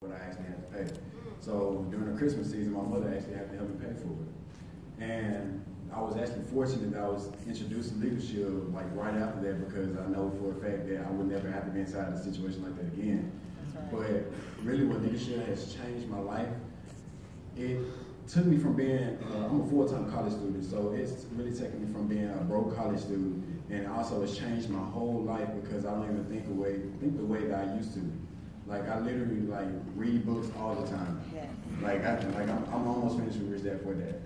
what I actually had to pay. So during the Christmas season, my mother actually had to help me pay for it. And I was actually fortunate that I was introduced to leadership like right after that, because I know for a fact that I would never have to be inside a situation like that again. Right. But really what leadership has changed my life, it took me from being, I'm a full-time college student, so it's really taken me from being a broke college student, and also it's changed my whole life because I don't even think the way that I used to. Like I literally like read books all the time. Yeah. I'm almost finished with Rich Dad Poor Dad.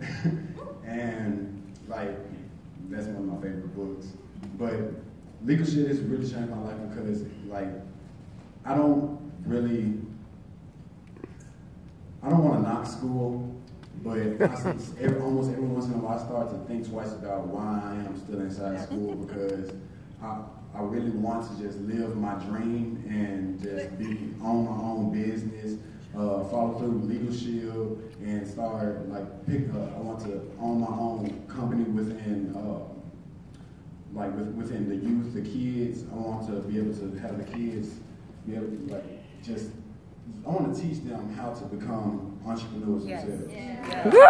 And like that's one of my favorite books. But leadership has really changed my life because like I don't want to knock school, but almost every once in a while I start to think twice about why I am still inside school, because I really want to just live my dream and just be on my own business, follow through with leadership, and start like I want to own my own company within within the youth, the kids. I want to be able to have the kids be able to I want to teach them how to become entrepreneurs themselves. Yeah. Woo!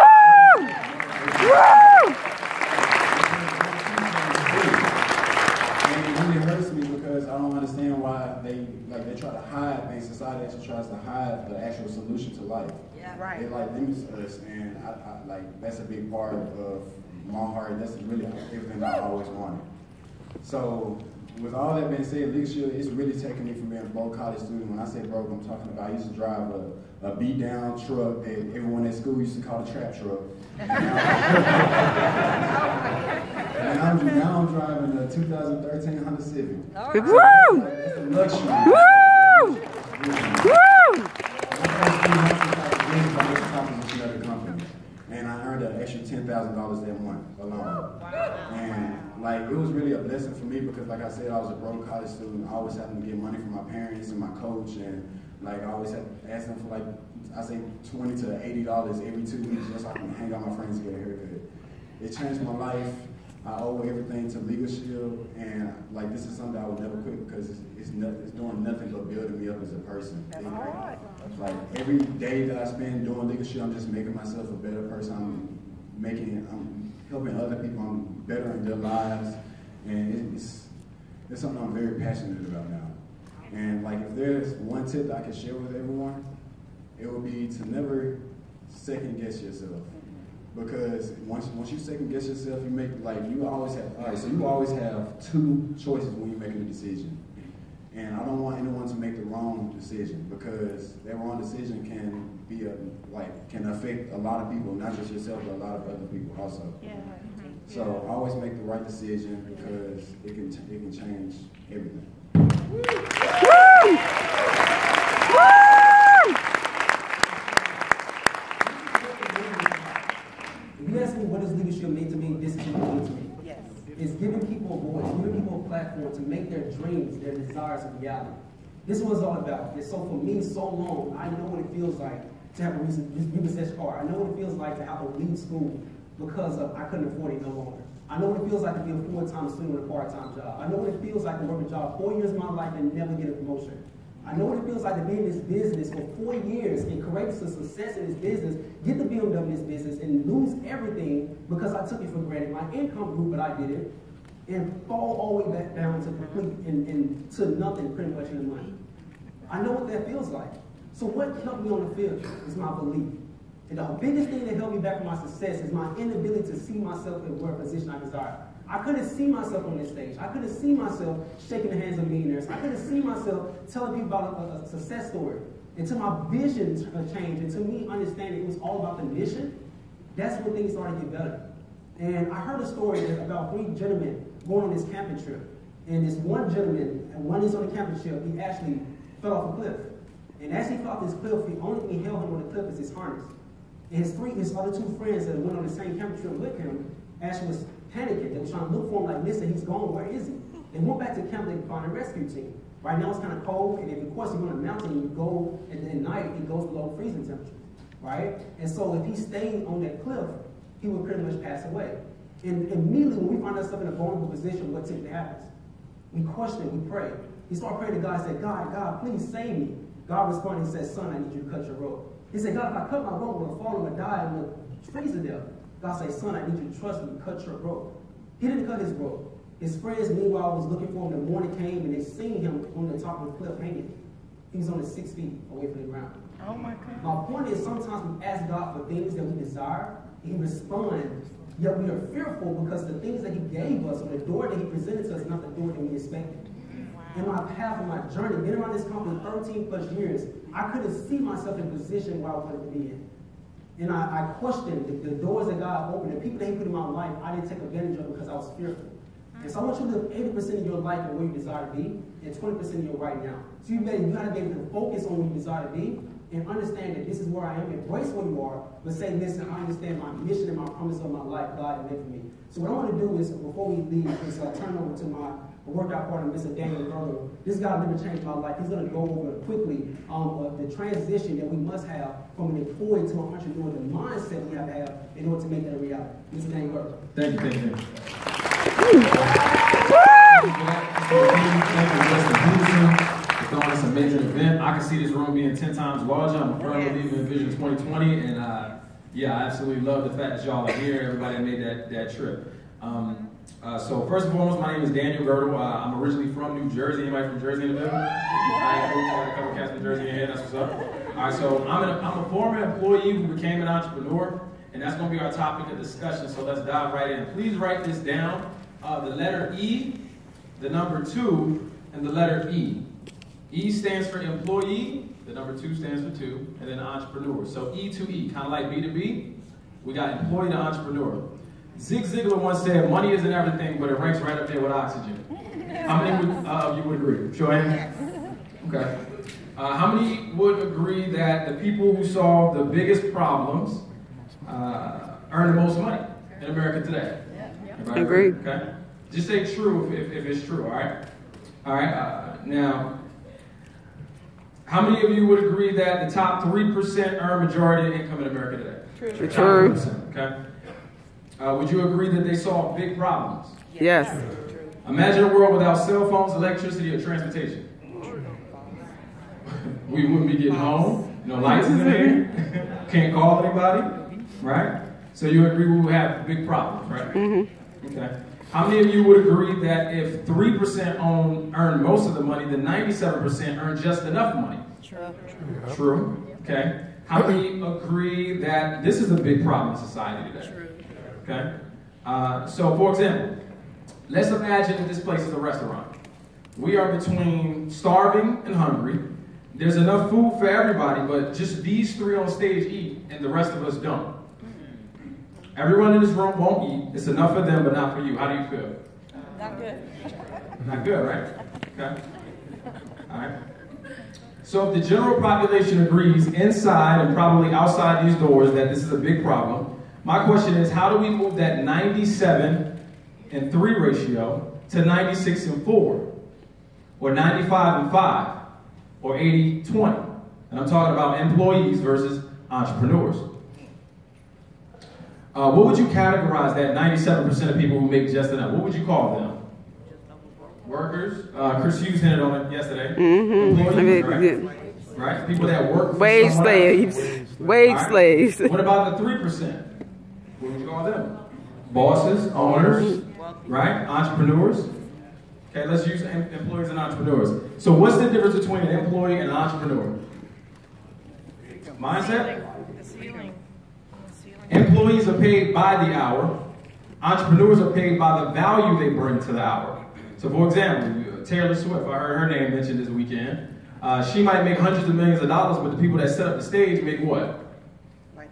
Woo! And it really hurts me because I don't understand why they try to hide things. Society actually tries to hide the actual solution to life. Yeah, right. They limits us, and I that's a big part of my heart. That's really everything I always wanted. So, with all that being said, leadership is really taking me from being a broke college student. When I say broke, I'm talking about I used to drive a beat-down truck that everyone at school used to call a trap truck. And now I'm driving a 2013 Honda Civic. Right. Woo! That's a luxury. Woo! Woo! And I earned an extra $10,000 that month alone. And like it was really a blessing for me because, like I said, I was a broke college student. I always having to get money from my parents and my coach, and like I always had to ask them for like I say $20 to $80 every 2 weeks just so I can hang out with my friends and get a haircut. It changed my life. I owe everything to leadership, and like this is something I would never quit because it's doing nothing but building me up as a person. Like every day that I spend doing leadership, I'm just making myself a better person. I'm helping other people. I'm bettering their lives, and it's something I'm very passionate about now. And like if there's one tip that I can share with everyone, it would be to never second guess yourself. Because once you second guess yourself, you always have two choices when you're making a decision. And I don't want anyone to make the wrong decision, because that wrong decision can affect a lot of people, not just yourself, but a lot of other people also. Yeah. So always make the right decision because it can change everything. Woo! If you ask me what does leadership mean to me, this is what it means to me. Yes. It's giving people a voice, giving people a platform to make their dreams, their desires a reality. This is what it's all about. And so for me, so long, I know what it feels like to have a repossessed car. I know what it feels like to have to leave school because I couldn't afford it no longer. I know what it feels like to be a full-time student with a part-time job. I know what it feels like to work a job 4 years of my life and never get a promotion. I know what it feels like to be in this business for 4 years and courageous success in this business, get the BMW in this business, and lose everything because I took it for granted. My income grew, but I didn't, and fall all the way back down to complete and to nothing pretty much in the money. I know what that feels like. So what helped me on the field is my belief. And the biggest thing that held me back from my success is my inability to see myself in whatever position I desire. I couldn't see myself on this stage. I couldn't see myself shaking the hands of millionaires. I couldn't see myself telling people about a success story. Until my vision changed, and to me understanding it was all about the mission, that's when things started to get better. And I heard a story about 3 gentlemen going on this camping trip. And this one gentleman, when he's on the camping trip, he actually fell off a cliff. And as he fell off this cliff, the only thing held him on the cliff is his harness. And his other 2 friends that went on the same camping trip with him actually was panicking. They were trying to look for him like, listen, he's gone, where is he? They went back to camp, they found a rescue team. Right now it's kind of cold, and if of course you go on a mountain, you go at night, it goes below freezing temperature, right? And so if he stayed on that cliff, he would pretty much pass away. And immediately when we find ourselves in a vulnerable position, what typically happens? We question, we pray. We start praying to God and say, God, please save me. God responded and said, son, I need you to cut your rope. He said, God, if I cut my rope, I'm going to fall, I'm going to die, I'm going to freeze to death. God said, son, I need you to trust me, cut your rope. He didn't cut his rope. His friends, meanwhile, was looking for him. The morning came, and they seen him on the top of the cliff hanging. He was only 6 feet away from the ground. Oh, my God. My point is, sometimes we ask God for things that we desire, and he responds, yet we are fearful because the things that he gave us, or the door that he presented to us, is not the door that we expected. In my path, in my journey, being around this company 13 plus years, I couldn't see myself in a position where I wanted to be in. And I questioned the doors that God opened, the people that he put in my life, I didn't take advantage of because I was fearful. And so I want you to live 80% of your life in where you desire to be, and 20% of your right now. So you got to be able to focus on where you desire to be, and understand that this is where I am, embrace where you are, but say, listen, I understand my mission and my promise of my life God has made for me. So what I want to do is, before we leave, is turn over to my workout partner, Mr. Daniel Girdle. This guy never changed my life. He's going to go over quickly the transition that we must have from an employee to an entrepreneur, the mindset we have to have in order to make that a reality. Mr. Daniel Girdle. Thank you. Thank you for throwing this amazing event. I can see this room being 10 times larger. I'm a firm believer in Vision 2020, and yeah, I absolutely love the fact that y'all are here. Everybody that made that trip. So first and foremost, my name is Daniel Girdle. I'm originally from New Jersey. Anybody from Jersey in the building? I got a couple cats from Jersey in here. That's what's up. All right, so I'm a former employee who became an entrepreneur, and that's going to be our topic of discussion. So let's dive right in. Please write this down. The letter E, the number 2, and the letter E. E stands for employee. The number 2 stands for 2, and then entrepreneur. So E to E, kind of like B to B. We got employee to entrepreneur. Zig Ziglar once said, money isn't everything, but it ranks right up there with oxygen. How many of you would agree? Show of hands. Okay. How many would agree that the people who solve the biggest problems earn the most money in America today? Everybody agree? Okay. Just say true if it's true, all right? All right. Now, how many of you would agree that the top 3% earn majority of income in America today? True. Okay. Would you agree that they solve big problems? Yes. Imagine a world without cell phones, electricity, or transportation. We wouldn't be getting home. No lights in there. Can't call anybody. Right? So you agree we would have big problems, right? Mm-hmm. Okay. How many of you would agree that if 3% earn most of the money, then 97% earn just enough money? True. Okay. How many agree that this is a big problem in society today? Okay? So, for example, let's imagine that this place is a restaurant. We are between starving and hungry. There's enough food for everybody, but just these 3 on stage eat, and the rest of us don't. Everyone in this room won't eat. It's enough for them, but not for you. How do you feel? Not good. Not good, right? Okay. All right. So if the general population agrees inside and probably outside these doors that this is a big problem, my question is, how do we move that 97-3 ratio to 96-4, or 95-5, or 80-20? And I'm talking about employees versus entrepreneurs. What would you categorize that 97% of people who make just enough? What would you call them? Workers. Chris Hughes hinted on it yesterday. Employees, right? People that work for wage slaves. Wage slaves. What about the 3%? What would you call them? Bosses, owners, right? Entrepreneurs. Okay, let's use employees and entrepreneurs. So what's the difference between an employee and an entrepreneur? Mindset? Employees are paid by the hour. Entrepreneurs are paid by the value they bring to the hour. So for example, Taylor Swift, I heard her name mentioned this weekend. She might make hundreds of millions of dollars, but the people that set up the stage make what?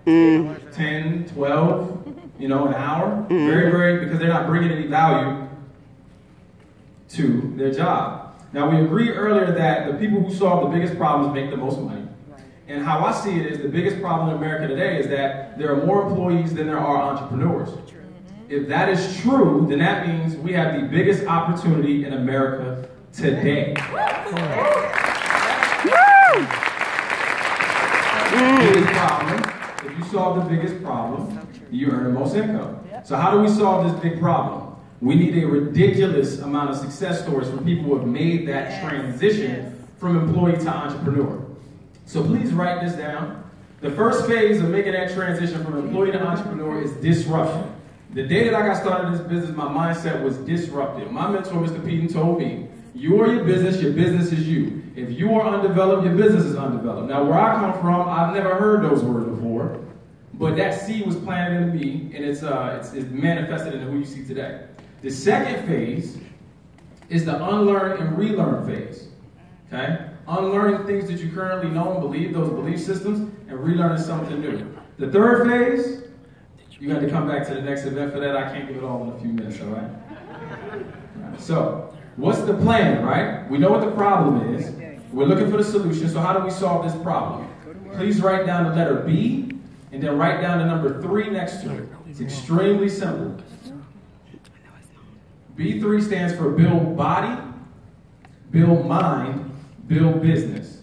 10, 12, an hour. Very, because they're not bringing any value to their job. Now, we agreed earlier that the people who solve the biggest problems make the most money. And how I see it is the biggest problem in America today is that there are more employees than there are entrepreneurs. If that is true, then that means we have the biggest opportunity in America today. Biggest problem. If you solve the biggest problem, you earn the most income. So how do we solve this big problem? We need a ridiculous amount of success stories from people who have made that transition from employee to entrepreneur. So please write this down. The first phase of making that transition from employee to entrepreneur is disruption. The day that I got started in this business, my mindset was disruptive. My mentor, Mr. Peden, told me, you are your business is you. If you are undeveloped, your business is undeveloped. Now, where I come from, I've never heard those words before, but that seed was planted into me, and it's manifested into who you see today. The second phase is the unlearn and relearn phase, okay? Unlearning things that you currently know and believe, those belief systems, and relearning something new. The third phase, you got to come back to the next event for that. I can't give it all in a few minutes, all right? So, what's the plan, right? We know what the problem is. We're looking for the solution, so how do we solve this problem? Please write down the letter B, and then write down the number 3 next to it. It's extremely simple. B3 stands for build body, build mind, build business.